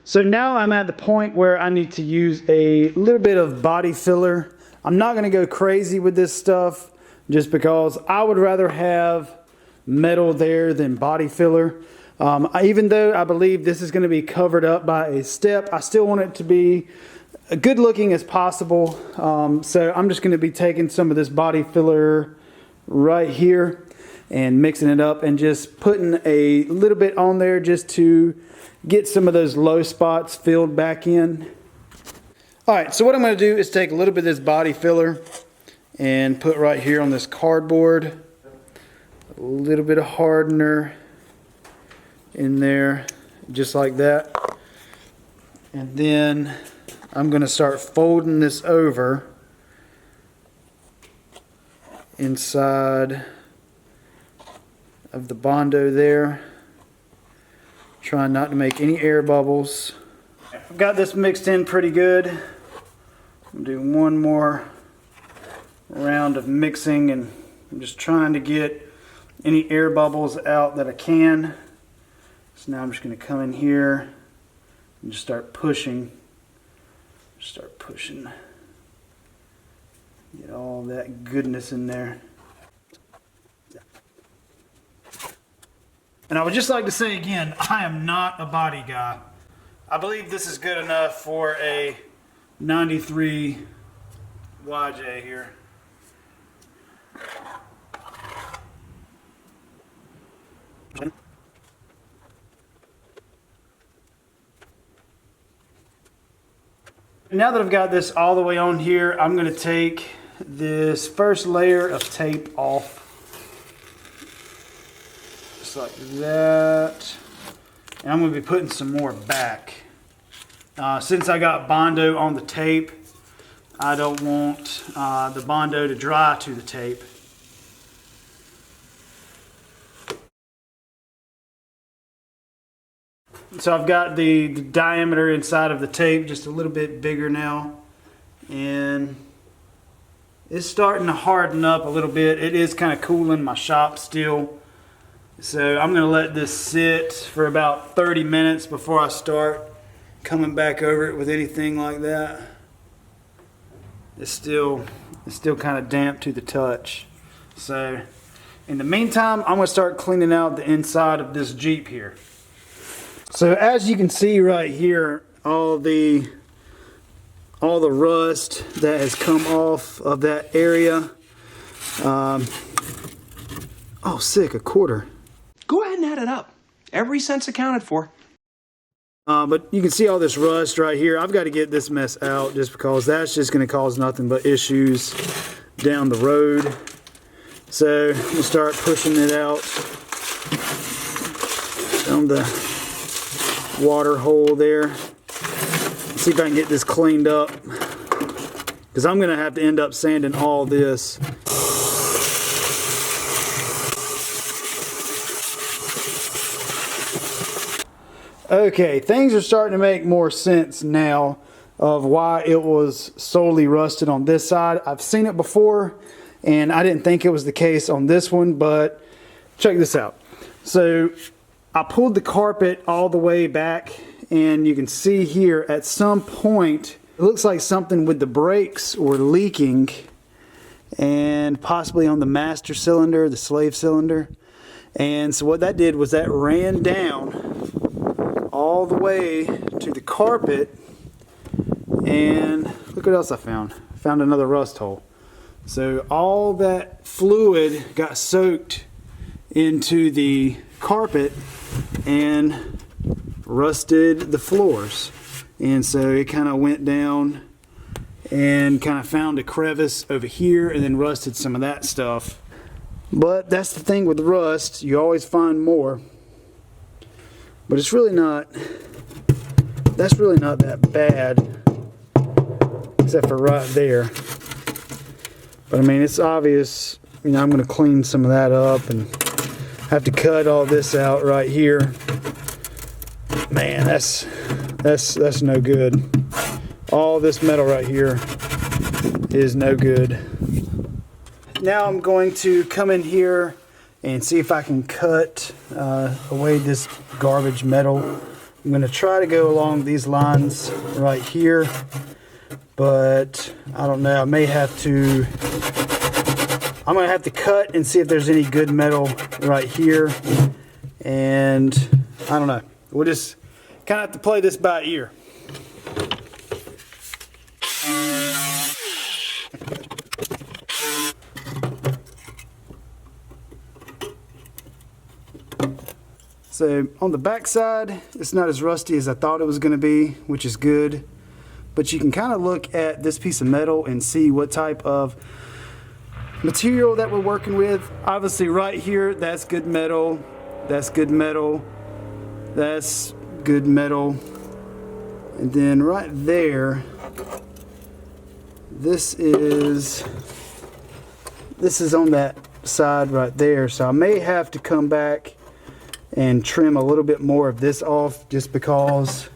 So now I'm at the point where I need to use a little bit of body filler. I'm not going to go crazy with this stuff just because I would rather have metal there than body filler. Even though I believe this is going to be covered up by a step, I still want it to be good looking as possible. So I'm just going to be taking some of this body filler right here and mixing it up and just putting a little bit on there just to get some of those low spots filled back in. Alright, so what I'm going to do is take a little bit of this body filler and put right here on this cardboard. A little bit of hardener in there, just like that. And then I'm going to start folding this over inside of the Bondo there. Trying not to make any air bubbles. I've got this mixed in pretty good. I'm going to do one more round of mixing, and I'm just trying to get any air bubbles out that I can. So now I'm just going to come in here and just start pushing. Get all that goodness in there. And I would just like to say again, I am not a body guy. I believe this is good enough for a 93 YJ here. Now that I've got this all the way on here, I'm going to take this first layer of tape off. Like that, and I'm going to be putting some more back. Since I got Bondo on the tape, I don't want the Bondo to dry to the tape. So I've got the diameter inside of the tape just a little bit bigger now, and it's starting to harden up a little bit. It is kind of cool in my shop still. So I'm going to let this sit for about 30 minutes before I start coming back over it with anything like that. It's still kind of damp to the touch. So in the meantime, I'm going to start cleaning out the inside of this Jeep here. So as you can see right here, all the rust that has come off of that area. Oh, sick, a quarter. Go ahead and add it up. Every cent's accounted for. But you can see all this rust right here. I've got to get this mess out just because that's just going to cause nothing but issues down the road. So we'll start pushing it out down the water hole there. Let's see if I can get this cleaned up, because I'm going to have to end up sanding all this. Okay, things are starting to make more sense now of why it was solely rusted on this side. I've seen it before, and I didn't think it was the case on this one, but check this out. So I pulled the carpet all the way back, and you can see here at some point, it looks like something with the brakes were leaking, and possibly on the master cylinder, the slave cylinder. And so what that did was that ran down all the way to the carpet, and look what else I found. I found another rust hole. So all that fluid got soaked into the carpet and rusted the floors. And so it kind of went down and kind of found a crevice over here and then rusted some of that stuff. But that's the thing with rust, you always find more. But it's really not, that's really not that bad, except for right there. But I mean, it's obvious, you know, I'm going to clean some of that up and have to cut all this out right here. Man, that's no good. All this metal right here is no good. Now I'm going to come in here and see if I can cut away this garbage metal I'm going to try to go along these lines right here, but I don't know. I'm going to have to cut and see if there's any good metal right here. And I don't know. We'll just kind of have to play this by ear. So on the back side, it's not as rusty as I thought it was going to be, which is good. But you can kind of look at this piece of metal and see what type of material that we're working with. Obviously right here, that's good metal. That's good metal. That's good metal. And then right there, this is on that side right there. So I may have to come back and trim a little bit more of this off, just because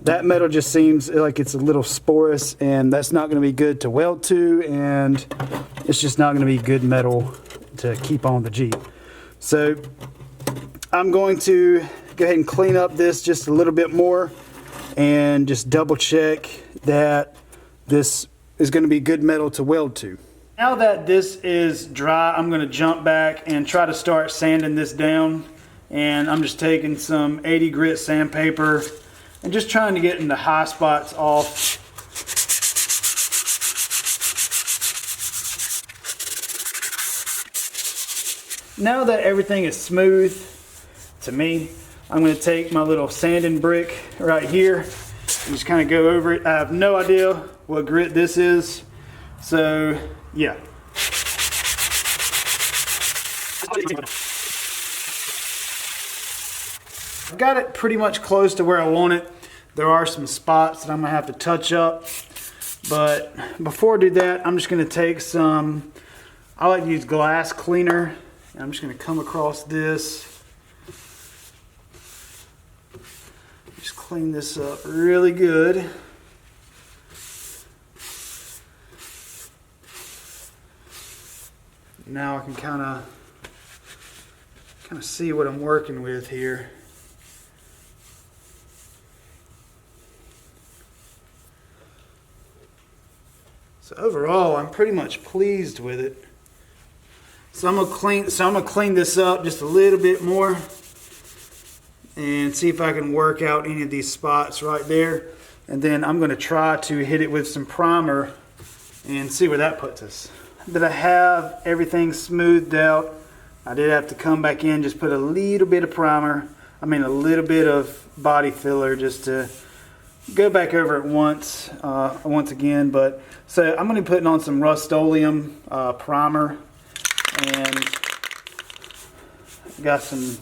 that metal just seems like it's a little sporous, and that's not going to be good to weld to, and it's just not going to be good metal to keep on the Jeep. So I'm going to go ahead and clean up this just a little bit more and just double check that this is going to be good metal to weld to. Now that this is dry, I'm going to jump back and try to start sanding this down. And I'm just taking some 80 grit sandpaper and just trying to get in the high spots off. Now that everything is smooth to me, I'm going to take my little sanding brick right here and just kind of go over it. I have no idea what grit this is, so yeah. I've got it pretty much close to where I want it. There are some spots that I'm gonna have to touch up, but before I do that, I'm just gonna take some, I like to use glass cleaner, and I'm just gonna come across this. Just clean this up really good. Now I can kind of see what I'm working with here. So overall, I'm pretty much pleased with it. So I'm gonna clean this up just a little bit more and see if I can work out any of these spots right there. And then I'm gonna try to hit it with some primer and see where that puts us. That I have everything smoothed out, I did have to come back in, just put a little bit of primer, a little bit of body filler, just to go back over it once again. But so I'm going to be putting on some Rust-Oleum primer, and got some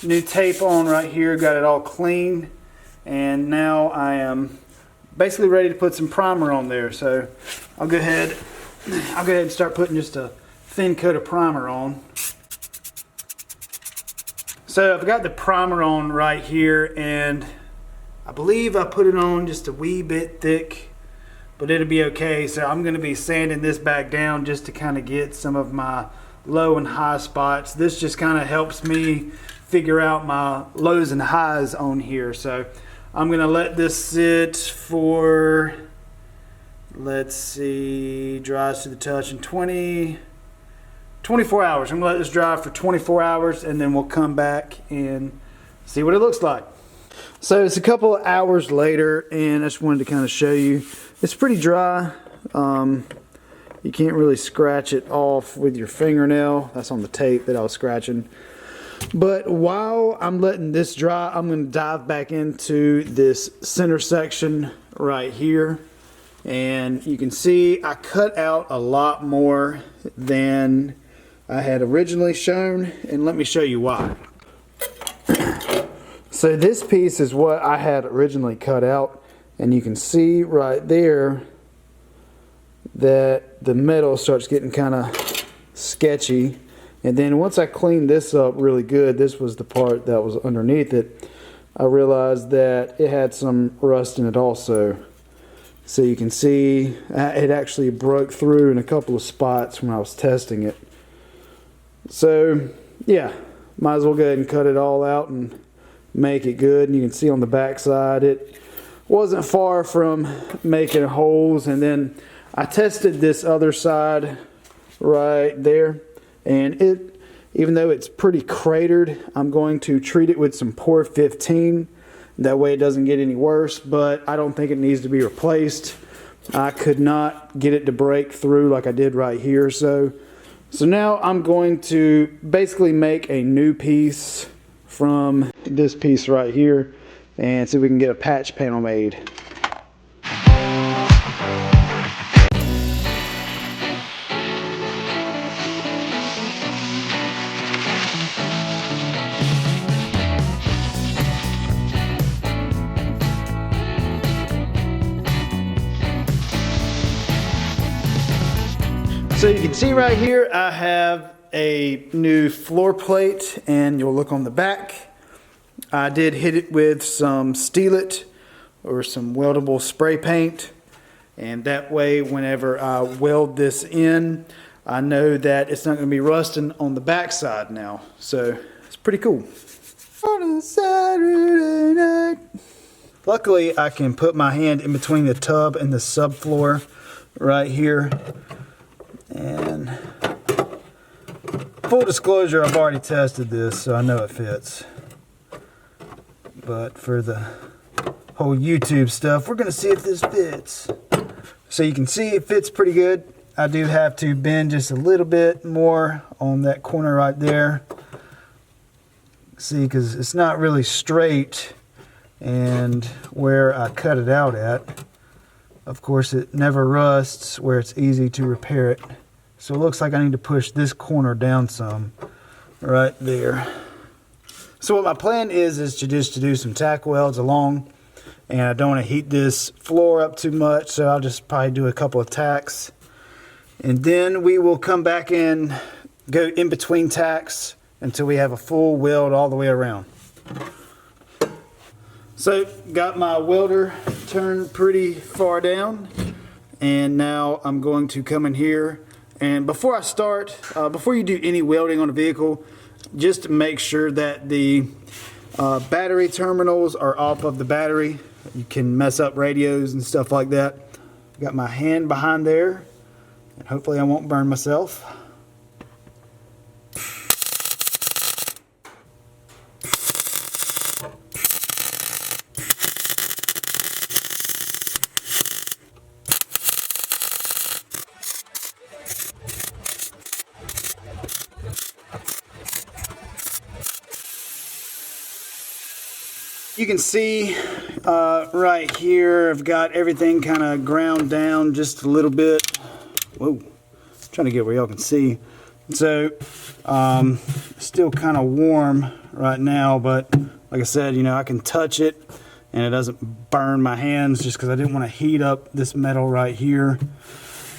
new tape on right here, got it all clean, and now I am basically ready to put some primer on there. So I'll go ahead and start putting just a thin coat of primer on. So I've got the primer on right here, and I believe I put it on just a wee bit thick, but it'll be okay. So I'm going to be sanding this back down just to kind of get some of my low and high spots. This just kind of helps me figure out my lows and highs on here. So I'm going to let this sit for, let's see, dries to the touch in 24 hours. I'm going to let this dry for 24 hours, and then we'll come back and see what it looks like. So it's a couple of hours later, and I just wanted to kind of show you. It's pretty dry. You can't really scratch it off with your fingernail. That's on the tape that I was scratching. But while I'm letting this dry, I'm going to dive back into this center section right here. And you can see I cut out a lot more than I had originally shown. And let me show you why. So this piece is what I had originally cut out. And you can see right there that the metal starts getting kind of sketchy. And then once I cleaned this up really good, this was the part that was underneath it, I realized that it had some rust in it also. So you can see it actually broke through in a couple of spots when I was testing it. So yeah, might as well go ahead and cut it all out and make it good. And you can see on the back side it wasn't far from making holes. And then I tested this other side right there, and it, even though it's pretty cratered, I'm going to treat it with some Por 15. That way it doesn't get any worse, but I don't think it needs to be replaced. I could not get it to break through like I did right here. So now I'm going to basically make a new piece from this piece right here and see if we can get a patch panel made. So you can see right here I have a new floor plate, and you'll look on the back. I did hit it with some Steel It or some weldable spray paint, and that way whenever I weld this in, I know that it's not going to be rusting on the back side now. So it's pretty cool. On a Saturday night. Luckily I can put my hand in between the tub and the subfloor right here. And full disclosure, I've already tested this, so I know it fits. But for the whole YouTube stuff, we're going to see if this fits. So you can see it fits pretty good. I do have to bend just a little bit more on that corner right there. See, because it's not really straight, and where I cut it out at, of course, it never rusts where it's easy to repair it. So it looks like I need to push this corner down some right there. So what my plan is to just do some tack welds along, and I don't want to heat this floor up too much, so I'll just probably do a couple of tacks. And then we will come back and go in between tacks until we have a full weld all the way around. So got my welder turned pretty far down, and now I'm going to come in here. And before I start, before you do any welding on a vehicle, just make sure that the battery terminals are off of the battery. You can mess up radios and stuff like that. Got my hand behind there, and hopefully I won't burn myself. You can see right here, I've got everything kind of ground down just a little bit. Whoa, trying to get where y'all can see. So, still kind of warm right now, but like I said, you know, I can touch it and it doesn't burn my hands just because I didn't want to heat up this metal right here.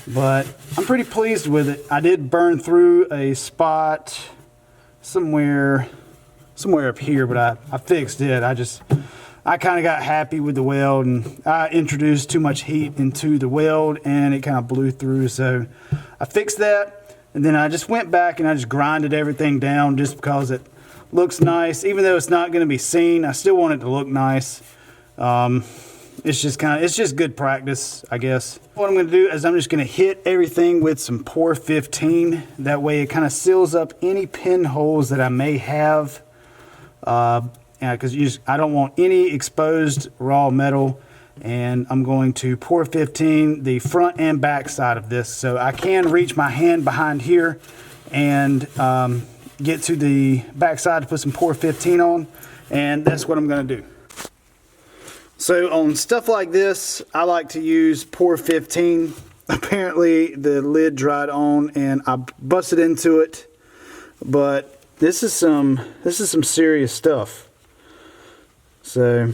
But I'm pretty pleased with it. I did burn through a spot somewhere up here, but I fixed it. I kind of got happy with the weld, and I introduced too much heat into the weld and it kind of blew through. So I fixed that, and then I just went back and I just grinded everything down just because it looks nice. Even though it's not going to be seen, I still want it to look nice. It's just good practice, I guess. What I'm going to do is I'm just going to hit everything with some Por 15. That way it kind of seals up any pinholes that I may have. Because I don't want any exposed raw metal, and I'm going to Por 15 the front and back side of this, so I can reach my hand behind here and get to the back side to put some Por 15 on, and that's what I'm going to do. So on stuff like this, I like to use Por 15. Apparently the lid dried on and I busted into it, but this is some serious stuff. So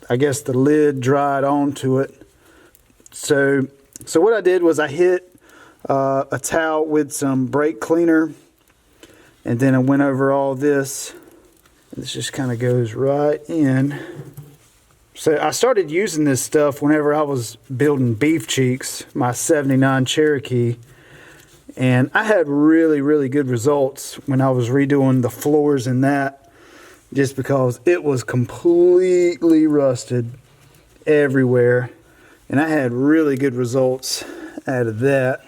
I guess the lid dried onto it. So what I did was I hit a towel with some brake cleaner, and then I went over all this. This just kind of goes right in. So I started using this stuff whenever I was building Beef Cheeks, my 79 Cherokee. And I had really, really good results when I was redoing the floors in that. just because it was completely rusted everywhere. And I had really good results out of that.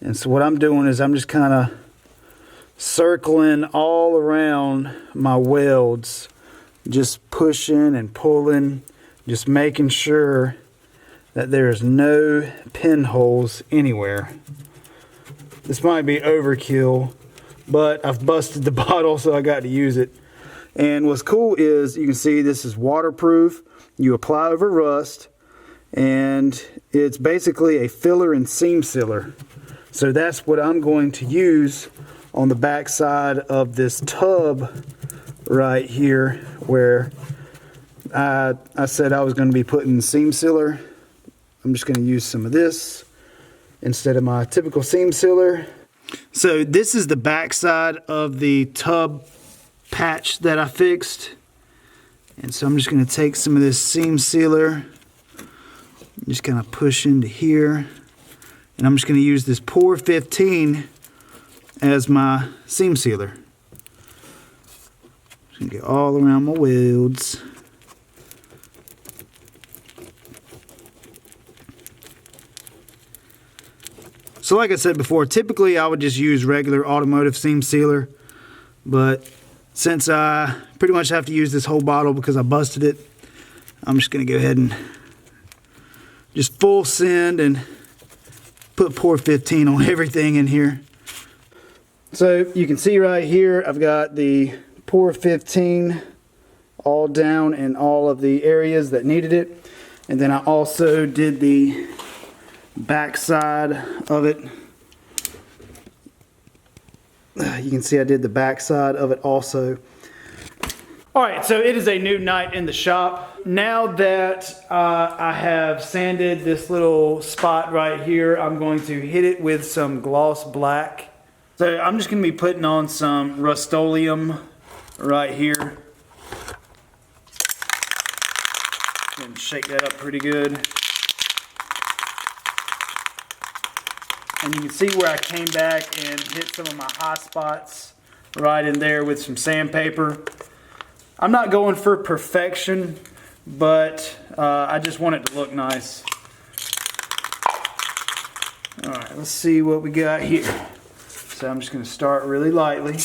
And so what I'm doing is I'm just kind of circling all around my welds, just pushing and pulling, just making sure that there's no pinholes anywhere. This might be overkill, but I've busted the bottle, so I got to use it. And what's cool is you can see this is waterproof. You apply over rust, and it's basically a filler and seam sealer. So that's what I'm going to use on the back side of this tub right here, where I said I was going to be putting seam sealer. I'm just going to use some of this instead of my typical seam sealer. So this is the back side of the tub patch that I fixed. And so I'm just going to take some of this seam sealer, just kind of push into here. And I'm just going to use this Pour 15 as my seam sealer. Just going to get all around my welds. So like I said before, typically I would just use regular automotive seam sealer, but since I pretty much have to use this whole bottle because I busted it, I'm just going to go ahead and just full send and put Pour 15 on everything in here. So you can see right here, I've got the Pour 15 all down in all of the areas that needed it. And then I also did the back side of it. You can see I did the back side of it also. Alright, so it is a new night in the shop. Now that I have sanded this little spot right here, I'm going to hit it with some gloss black. So I'm just going to be putting on some Rust-Oleum right here. And shake that up pretty good. And you can see where I came back and hit some of my high spots right in there with some sandpaper. I'm not going for perfection, but I just want it to look nice. Alright, let's see what we got here. So I'm just going to start really lightly.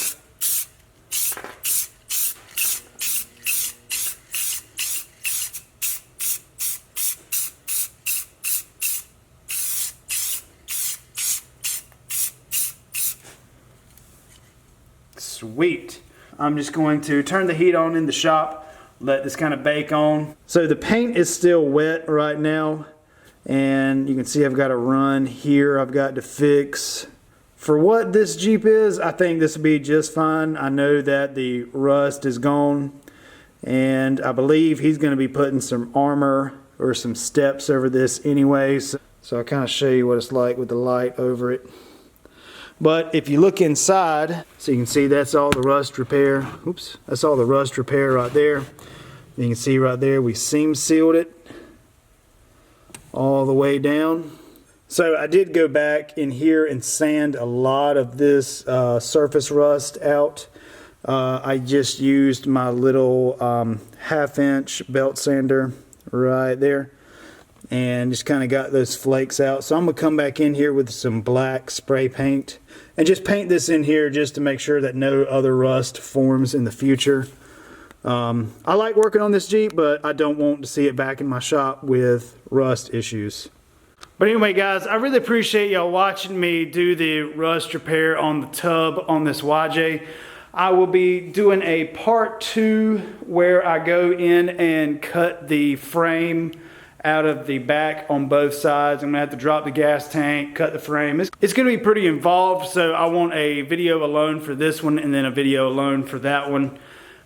Sweet. I'm just going to turn the heat on in the shop, let this kind of bake on. So the paint is still wet right now, and you can see I've got a run here I've got to fix. For what this Jeep is, I think this will be just fine. I know that the rust is gone, and I believe he's going to be putting some armor or some steps over this anyways. So I'll kind of show you what it's like with the light over it. But if you look inside, so you can see that's all the rust repair. Oops, that's all the rust repair right there. You can see right there we seam sealed it all the way down. So I did go back in here and sand a lot of this surface rust out. I just used my little 1/2-inch belt sander right there and just kind of got those flakes out. So I'm going to come back in here with some black spray paint and just paint this in here just to make sure that no other rust forms in the future. I like working on this Jeep, but I don't want to see it back in my shop with rust issues. But anyway guys, I really appreciate y'all watching me do the rust repair on the tub on this YJ. I will be doing a part 2 where I go in and cut the frame out of the back on both sides. I'm gonna have to drop the gas tank, cut the frame. It's gonna be pretty involved, so I want a video alone for this one and then a video alone for that one.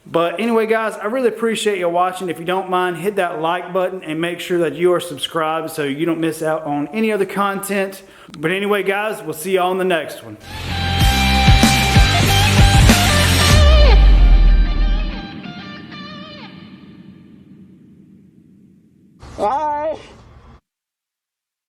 But anyway guys, I really appreciate you watching. If you don't mind, hit that like button and make sure that you are subscribed so you don't miss out on any other content. But anyway guys, we'll see y'all in the next one. Bye.